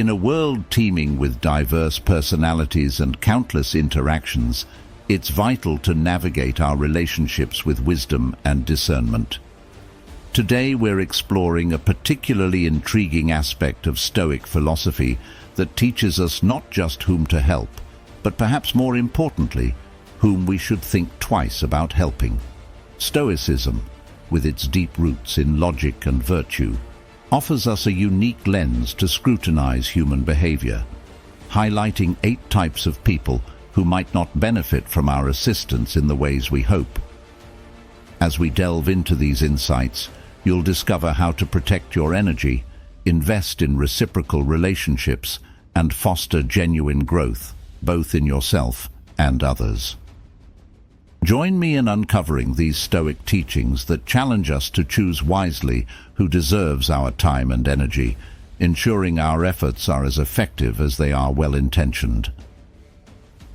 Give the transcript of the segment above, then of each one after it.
In a world teeming with diverse personalities and countless interactions, it's vital to navigate our relationships with wisdom and discernment. Today we're exploring a particularly intriguing aspect of Stoic philosophy that teaches us not just whom to help, but perhaps more importantly, whom we should think twice about helping. Stoicism, with its deep roots in logic and virtue, offers us a unique lens to scrutinize human behavior, highlighting 8 types of people who might not benefit from our assistance in the ways we hope. As we delve into these insights, you'll discover how to protect your energy, invest in reciprocal relationships, and foster genuine growth, both in yourself and others. Join me in uncovering these Stoic teachings that challenge us to choose wisely who deserves our time and energy, ensuring our efforts are as effective as they are well-intentioned.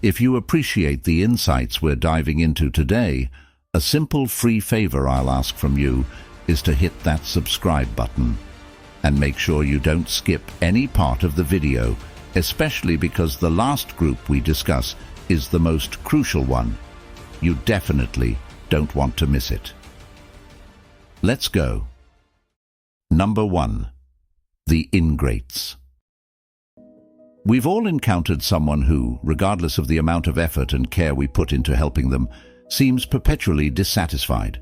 If you appreciate the insights we're diving into today, a simple free favor I'll ask from you is to hit that subscribe button. And make sure you don't skip any part of the video, especially because the last group we discuss is the most crucial one. You definitely don't want to miss it. Let's go. Number 1. The ingrates. We've all encountered someone who, regardless of the amount of effort and care we put into helping them, seems perpetually dissatisfied.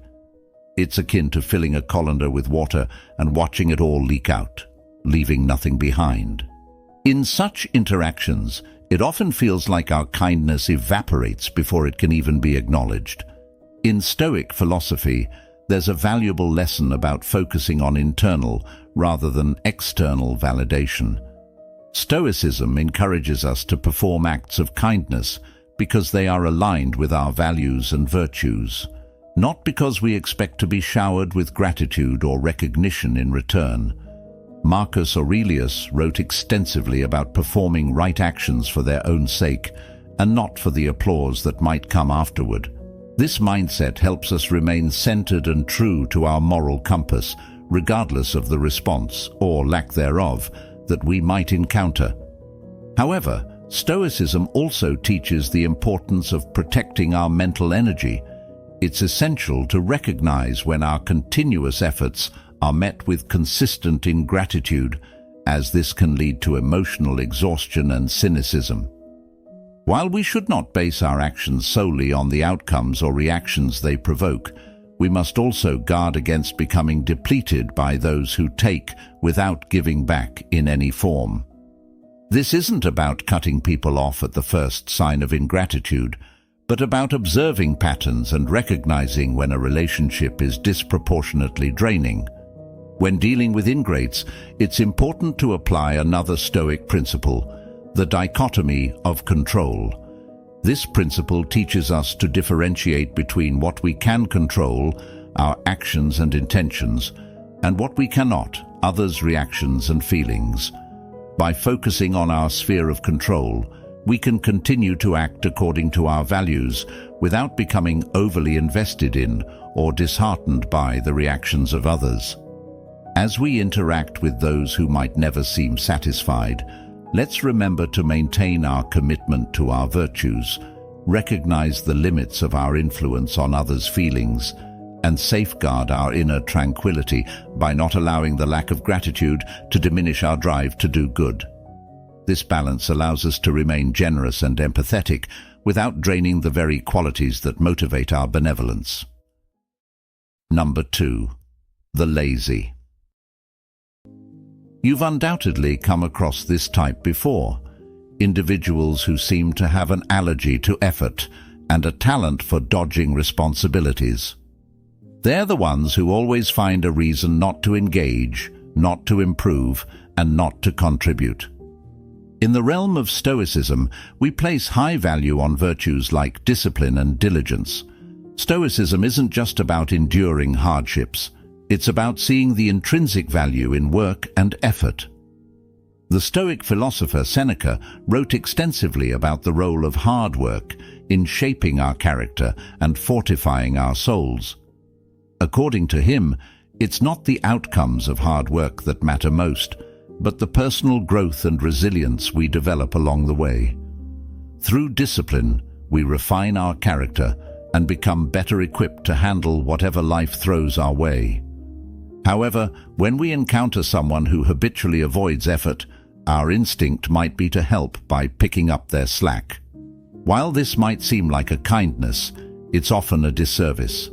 It's akin to filling a colander with water and watching it all leak out, leaving nothing behind. In such interactions, it often feels like our kindness evaporates before it can even be acknowledged. In Stoic philosophy, there's a valuable lesson about focusing on internal rather than external validation. Stoicism encourages us to perform acts of kindness because they are aligned with our values and virtues, not because we expect to be showered with gratitude or recognition in return. Marcus Aurelius wrote extensively about performing right actions for their own sake and not for the applause that might come afterward. This mindset helps us remain centered and true to our moral compass, regardless of the response, or lack thereof, that we might encounter. However, Stoicism also teaches the importance of protecting our mental energy. It's essential to recognize when our continuous efforts are met with consistent ingratitude, as this can lead to emotional exhaustion and cynicism. While we should not base our actions solely on the outcomes or reactions they provoke, we must also guard against becoming depleted by those who take without giving back in any form. This isn't about cutting people off at the first sign of ingratitude, but about observing patterns and recognizing when a relationship is disproportionately draining. When dealing with ingrates, it's important to apply another Stoic principle, the dichotomy of control. This principle teaches us to differentiate between what we can control, our actions and intentions, and what we cannot, others' reactions and feelings. By focusing on our sphere of control, we can continue to act according to our values without becoming overly invested in or disheartened by the reactions of others. As we interact with those who might never seem satisfied, let's remember to maintain our commitment to our virtues, recognize the limits of our influence on others' feelings, and safeguard our inner tranquility by not allowing the lack of gratitude to diminish our drive to do good. This balance allows us to remain generous and empathetic without draining the very qualities that motivate our benevolence. Number 2. The lazy. You've undoubtedly come across this type before. Individuals who seem to have an allergy to effort and a talent for dodging responsibilities. They're the ones who always find a reason not to engage, not to improve, and not to contribute. In the realm of Stoicism, we place high value on virtues like discipline and diligence. Stoicism isn't just about enduring hardships. It's about seeing the intrinsic value in work and effort. The Stoic philosopher Seneca wrote extensively about the role of hard work in shaping our character and fortifying our souls. According to him, it's not the outcomes of hard work that matter most, but the personal growth and resilience we develop along the way. Through discipline, we refine our character and become better equipped to handle whatever life throws our way. However, when we encounter someone who habitually avoids effort, our instinct might be to help by picking up their slack. While this might seem like a kindness, it's often a disservice.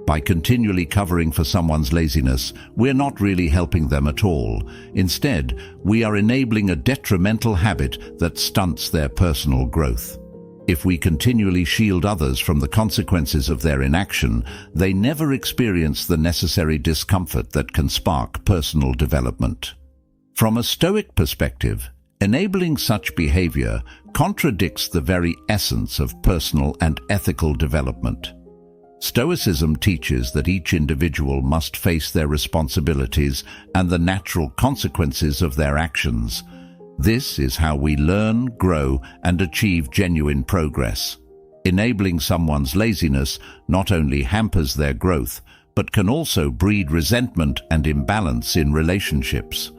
By continually covering for someone's laziness, we're not really helping them at all. Instead, we are enabling a detrimental habit that stunts their personal growth. If we continually shield others from the consequences of their inaction, they never experience the necessary discomfort that can spark personal development. From a Stoic perspective, enabling such behavior contradicts the very essence of personal and ethical development. Stoicism teaches that each individual must face their responsibilities and the natural consequences of their actions. This is how we learn, grow, and achieve genuine progress. Enabling someone's laziness not only hampers their growth, but can also breed resentment and imbalance in relationships.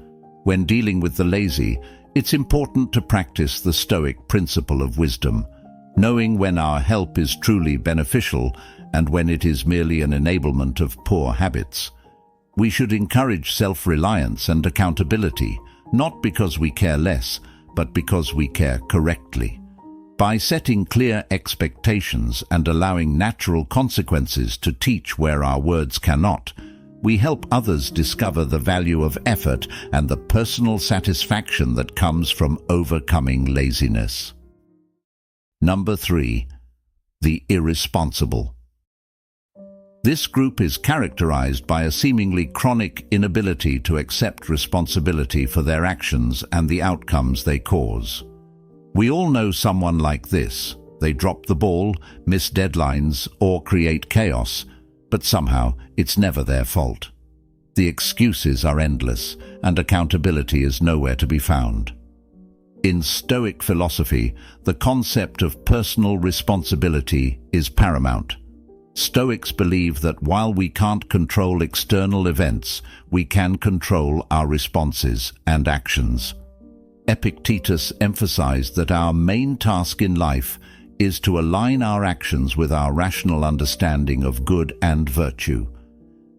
When dealing with the lazy, it's important to practice the Stoic principle of wisdom, knowing when our help is truly beneficial and when it is merely an enablement of poor habits. We should encourage self-reliance and accountability, not because we care less, but because we care correctly. By setting clear expectations and allowing natural consequences to teach where our words cannot, we help others discover the value of effort and the personal satisfaction that comes from overcoming laziness. Number 3. The irresponsible. This group is characterized by a seemingly chronic inability to accept responsibility for their actions and the outcomes they cause. We all know someone like this. They drop the ball, miss deadlines, or create chaos, but somehow it's never their fault. The excuses are endless, and accountability is nowhere to be found. In Stoic philosophy, the concept of personal responsibility is paramount. Stoics believe that while we can't control external events, we can control our responses and actions. Epictetus emphasized that our main task in life is to align our actions with our rational understanding of good and virtue.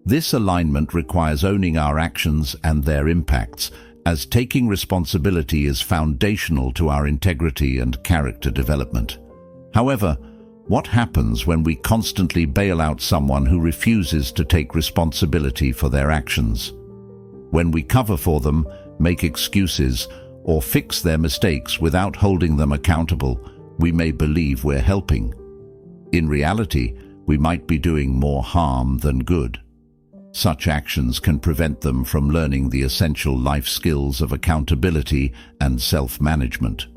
This alignment requires owning our actions and their impacts, as taking responsibility is foundational to our integrity and character development. However, what happens when we constantly bail out someone who refuses to take responsibility for their actions? When we cover for them, make excuses, or fix their mistakes without holding them accountable, we may believe we're helping. In reality, we might be doing more harm than good. Such actions can prevent them from learning the essential life skills of accountability and self-management.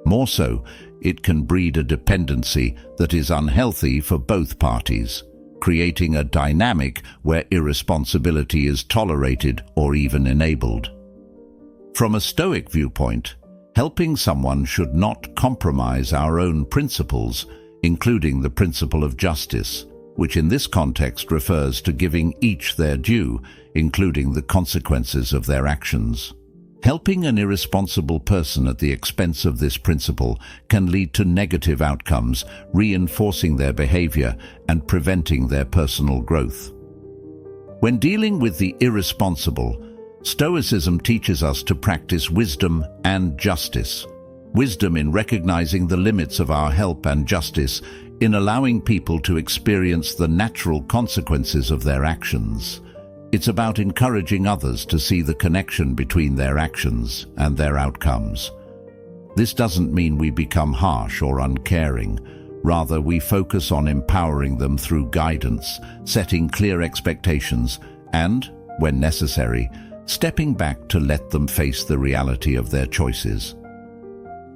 More so, it can breed a dependency that is unhealthy for both parties, creating a dynamic where irresponsibility is tolerated or even enabled. From a Stoic viewpoint, helping someone should not compromise our own principles, including the principle of justice, which in this context refers to giving each their due, including the consequences of their actions. Helping an irresponsible person at the expense of this principle can lead to negative outcomes, reinforcing their behavior and preventing their personal growth. When dealing with the irresponsible, Stoicism teaches us to practice wisdom and justice. Wisdom in recognizing the limits of our help and justice in allowing people to experience the natural consequences of their actions. It's about encouraging others to see the connection between their actions and their outcomes. This doesn't mean we become harsh or uncaring. Rather, we focus on empowering them through guidance, setting clear expectations, and, when necessary, stepping back to let them face the reality of their choices.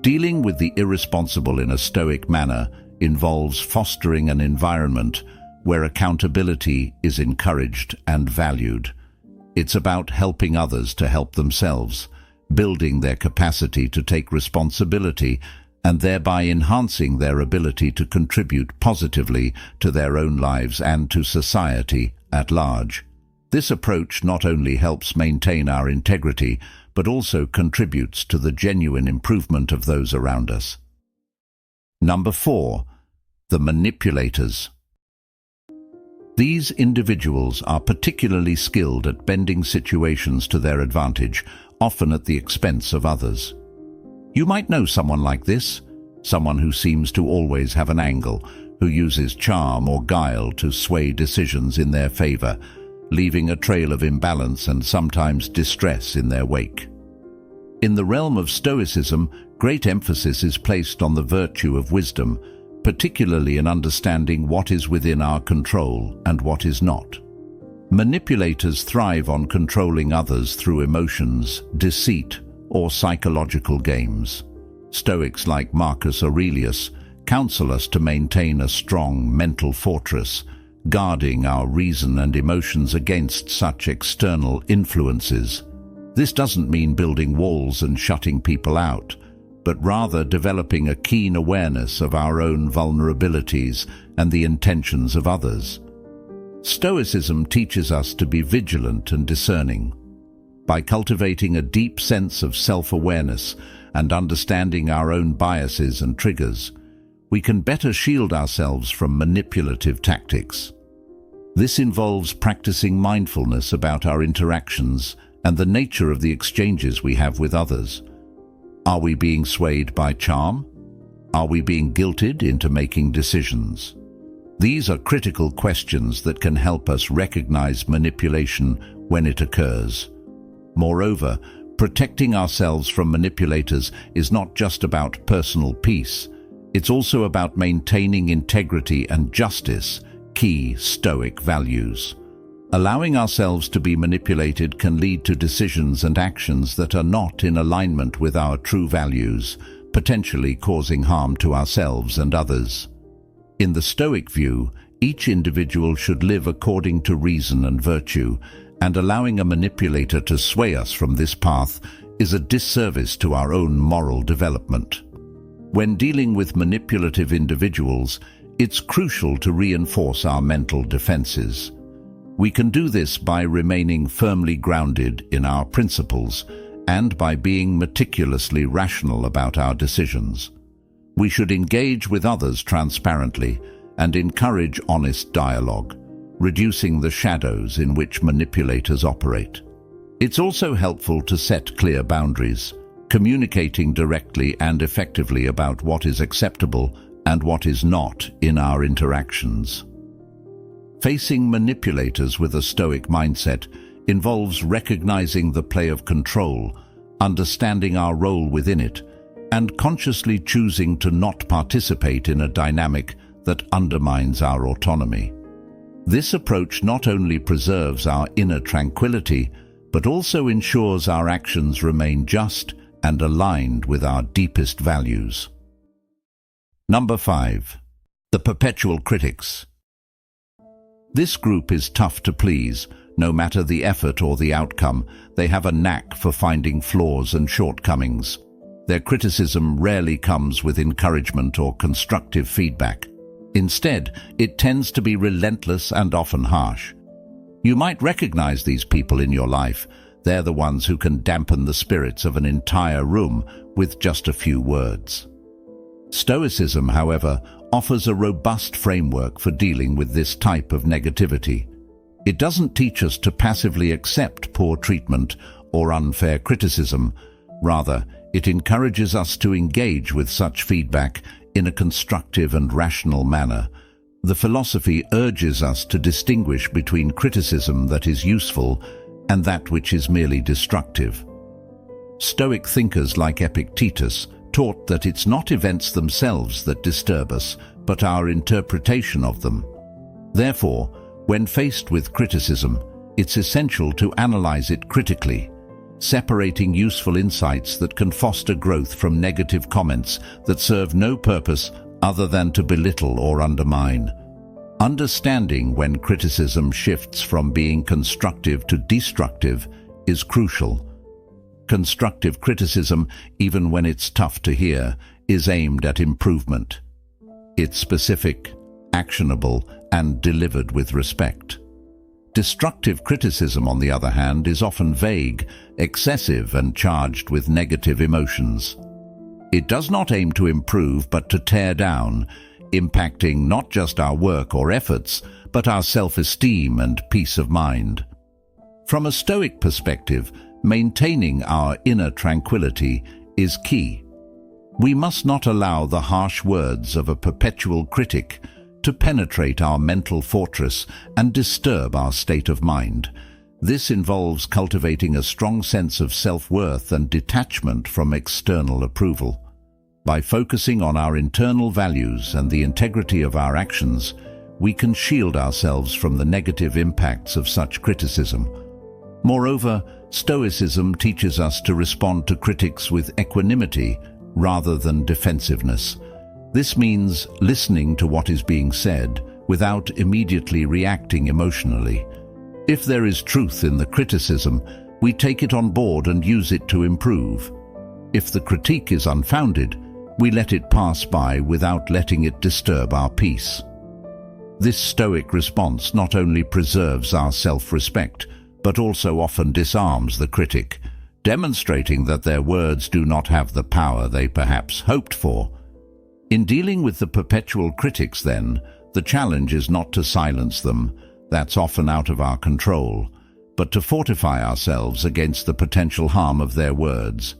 Dealing with the irresponsible in a Stoic manner involves fostering an environment where accountability is encouraged and valued. It's about helping others to help themselves, building their capacity to take responsibility, and thereby enhancing their ability to contribute positively to their own lives and to society at large. This approach not only helps maintain our integrity, but also contributes to the genuine improvement of those around us. Number 4. The manipulators. These individuals are particularly skilled at bending situations to their advantage, often at the expense of others. You might know someone like this, someone who seems to always have an angle, who uses charm or guile to sway decisions in their favor, leaving a trail of imbalance and sometimes distress in their wake. In the realm of Stoicism, great emphasis is placed on the virtue of wisdom, particularly in understanding what is within our control and what is not. Manipulators thrive on controlling others through emotions, deceit, or psychological games. Stoics like Marcus Aurelius counsel us to maintain a strong mental fortress, guarding our reason and emotions against such external influences. This doesn't mean building walls and shutting people out, but rather developing a keen awareness of our own vulnerabilities and the intentions of others. Stoicism teaches us to be vigilant and discerning. By cultivating a deep sense of self-awareness and understanding our own biases and triggers, we can better shield ourselves from manipulative tactics. This involves practicing mindfulness about our interactions and the nature of the exchanges we have with others. Are we being swayed by charm? Are we being guilted into making decisions? These are critical questions that can help us recognize manipulation when it occurs. Moreover, protecting ourselves from manipulators is not just about personal peace. It's also about maintaining integrity and justice, key Stoic values. Allowing ourselves to be manipulated can lead to decisions and actions that are not in alignment with our true values, potentially causing harm to ourselves and others. In the Stoic view, each individual should live according to reason and virtue, and allowing a manipulator to sway us from this path is a disservice to our own moral development. When dealing with manipulative individuals, it's crucial to reinforce our mental defenses. We can do this by remaining firmly grounded in our principles and by being meticulously rational about our decisions. We should engage with others transparently and encourage honest dialogue, reducing the shadows in which manipulators operate. It's also helpful to set clear boundaries, communicating directly and effectively about what is acceptable and what is not in our interactions. Facing manipulators with a Stoic mindset involves recognizing the play of control, understanding our role within it, and consciously choosing to not participate in a dynamic that undermines our autonomy. This approach not only preserves our inner tranquility, but also ensures our actions remain just and aligned with our deepest values. Number 5. The perpetual critics. This group is tough to please. No matter the effort or the outcome, they have a knack for finding flaws and shortcomings. Their criticism rarely comes with encouragement or constructive feedback. Instead, it tends to be relentless and often harsh. You might recognize these people in your life. They're the ones who can dampen the spirits of an entire room with just a few words. Stoicism, however, offers a robust framework for dealing with this type of negativity. It doesn't teach us to passively accept poor treatment or unfair criticism. Rather, it encourages us to engage with such feedback in a constructive and rational manner. The philosophy urges us to distinguish between criticism that is useful and that which is merely destructive. Stoic thinkers like Epictetus taught that it's not events themselves that disturb us, but our interpretation of them. Therefore, when faced with criticism, it's essential to analyze it critically, separating useful insights that can foster growth from negative comments that serve no purpose other than to belittle or undermine. Understanding when criticism shifts from being constructive to destructive is crucial. Constructive criticism, even when it's tough to hear, is aimed at improvement. It's specific, actionable, and delivered with respect. Destructive criticism, on the other hand, is often vague, excessive, and charged with negative emotions. It does not aim to improve but to tear down, impacting not just our work or efforts, but our self-esteem and peace of mind. From a Stoic perspective, maintaining our inner tranquility is key. We must not allow the harsh words of a perpetual critic to penetrate our mental fortress and disturb our state of mind. This involves cultivating a strong sense of self-worth and detachment from external approval. By focusing on our internal values and the integrity of our actions, we can shield ourselves from the negative impacts of such criticism. Moreover, Stoicism teaches us to respond to critics with equanimity rather than defensiveness. This means listening to what is being said without immediately reacting emotionally. If there is truth in the criticism, we take it on board and use it to improve. If the critique is unfounded, we let it pass by without letting it disturb our peace. This Stoic response not only preserves our self-respect, but also often disarms the critic, demonstrating that their words do not have the power they perhaps hoped for. In dealing with the perpetual critics, then, the challenge is not to silence them, that's often out of our control, but to fortify ourselves against the potential harm of their words.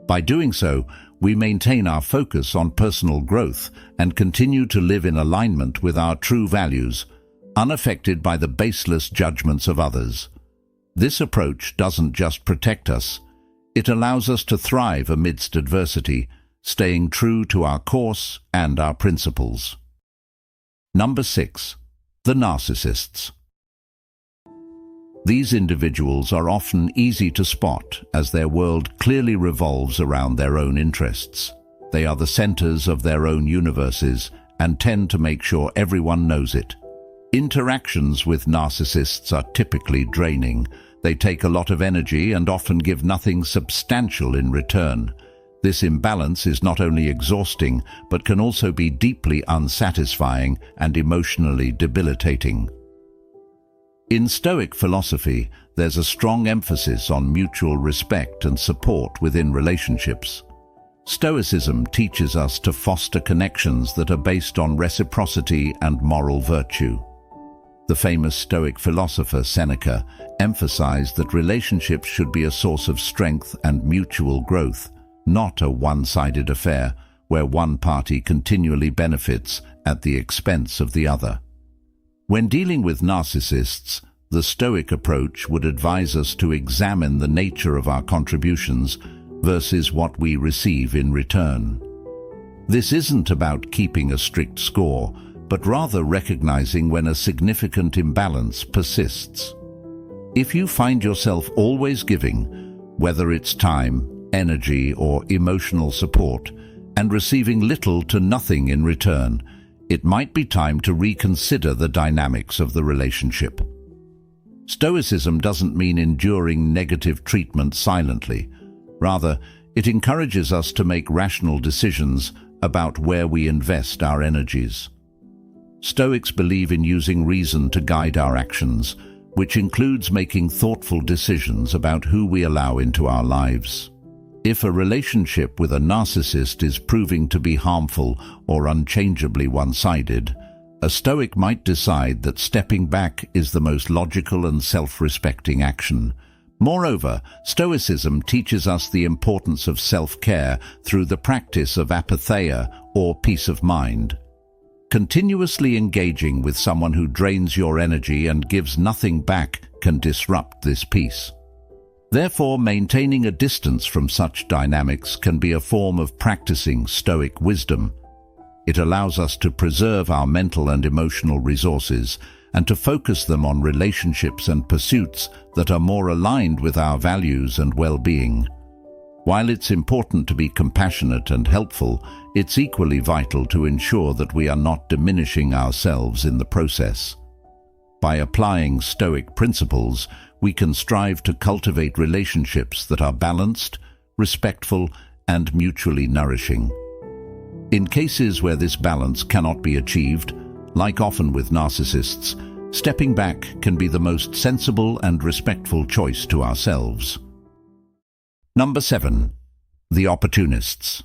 By doing so, we maintain our focus on personal growth and continue to live in alignment with our true values, unaffected by the baseless judgments of others. This approach doesn't just protect us, it allows us to thrive amidst adversity, staying true to our course and our principles. Number 6. The narcissists. These individuals are often easy to spot as their world clearly revolves around their own interests. They are the centers of their own universes and tend to make sure everyone knows it. Interactions with narcissists are typically draining. They take a lot of energy and often give nothing substantial in return. This imbalance is not only exhausting, but can also be deeply unsatisfying and emotionally debilitating. In Stoic philosophy, there's a strong emphasis on mutual respect and support within relationships. Stoicism teaches us to foster connections that are based on reciprocity and moral virtue. The famous Stoic philosopher Seneca emphasized that relationships should be a source of strength and mutual growth, not a one-sided affair where one party continually benefits at the expense of the other. When dealing with narcissists, the Stoic approach would advise us to examine the nature of our contributions versus what we receive in return. This isn't about keeping a strict score, but rather recognizing when a significant imbalance persists. If you find yourself always giving, whether it's time, energy, or emotional support, and receiving little to nothing in return, it might be time to reconsider the dynamics of the relationship. Stoicism doesn't mean enduring negative treatment silently. Rather, it encourages us to make rational decisions about where we invest our energies. Stoics believe in using reason to guide our actions, which includes making thoughtful decisions about who we allow into our lives. If a relationship with a narcissist is proving to be harmful or unchangeably one-sided, a Stoic might decide that stepping back is the most logical and self-respecting action. Moreover, Stoicism teaches us the importance of self-care through the practice of apatheia, or peace of mind. Continuously engaging with someone who drains your energy and gives nothing back can disrupt this peace. Therefore, maintaining a distance from such dynamics can be a form of practicing Stoic wisdom. It allows us to preserve our mental and emotional resources and to focus them on relationships and pursuits that are more aligned with our values and well-being. While it's important to be compassionate and helpful, it's equally vital to ensure that we are not diminishing ourselves in the process. By applying Stoic principles, we can strive to cultivate relationships that are balanced, respectful, and mutually nourishing. In cases where this balance cannot be achieved, like often with narcissists, Stepping back can be the most sensible and respectful choice to ourselves. Number 7. The opportunists.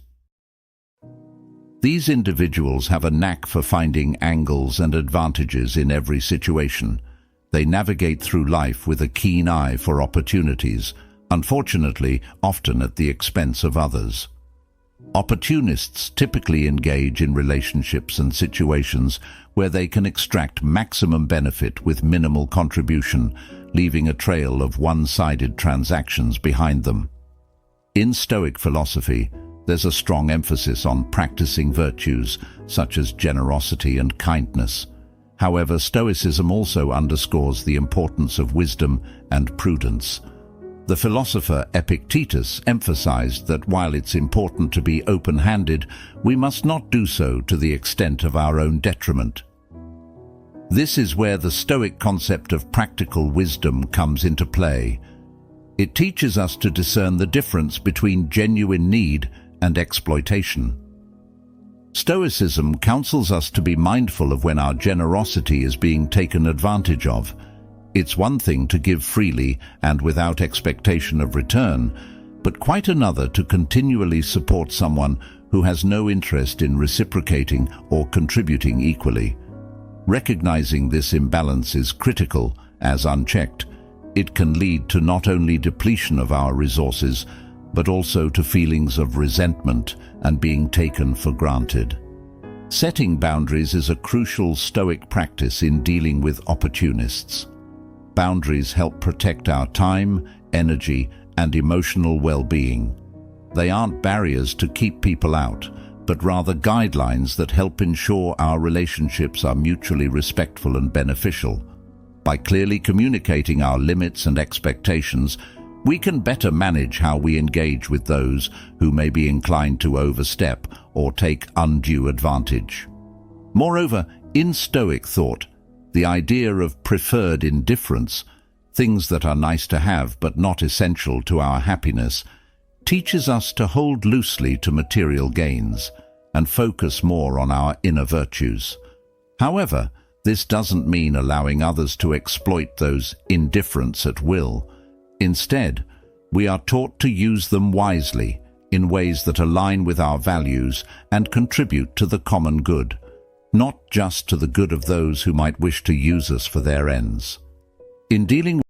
These individuals have a knack for finding angles and advantages in every situation. They navigate through life with a keen eye for opportunities, unfortunately, often at the expense of others. Opportunists typically engage in relationships and situations where they can extract maximum benefit with minimal contribution, leaving a trail of one-sided transactions behind them. In Stoic philosophy, there's a strong emphasis on practicing virtues such as generosity and kindness. However, Stoicism also underscores the importance of wisdom and prudence. The philosopher Epictetus emphasized that while it's important to be open-handed, we must not do so to the extent of our own detriment. This is where the Stoic concept of practical wisdom comes into play. It teaches us to discern the difference between genuine need and exploitation. Stoicism counsels us to be mindful of when our generosity is being taken advantage of. It's one thing to give freely and without expectation of return, but quite another to continually support someone who has no interest in reciprocating or contributing equally. Recognizing this imbalance is critical, as unchecked, it can lead to not only depletion of our resources, but also to feelings of resentment and being taken for granted. Setting boundaries is a crucial Stoic practice in dealing with opportunists. Boundaries help protect our time, energy, and emotional well-being. They aren't barriers to keep people out, but rather guidelines that help ensure our relationships are mutually respectful and beneficial. By clearly communicating our limits and expectations, we can better manage how we engage with those who may be inclined to overstep or take undue advantage. Moreover, in Stoic thought, the idea of preferred indifference, things that are nice to have but not essential to our happiness, teaches us to hold loosely to material gains and focus more on our inner virtues. However, this doesn't mean allowing others to exploit those indifferents at will. Instead, we are taught to use them wisely in ways that align with our values and contribute to the common good, not just to the good of those who might wish to use us for their ends. In dealing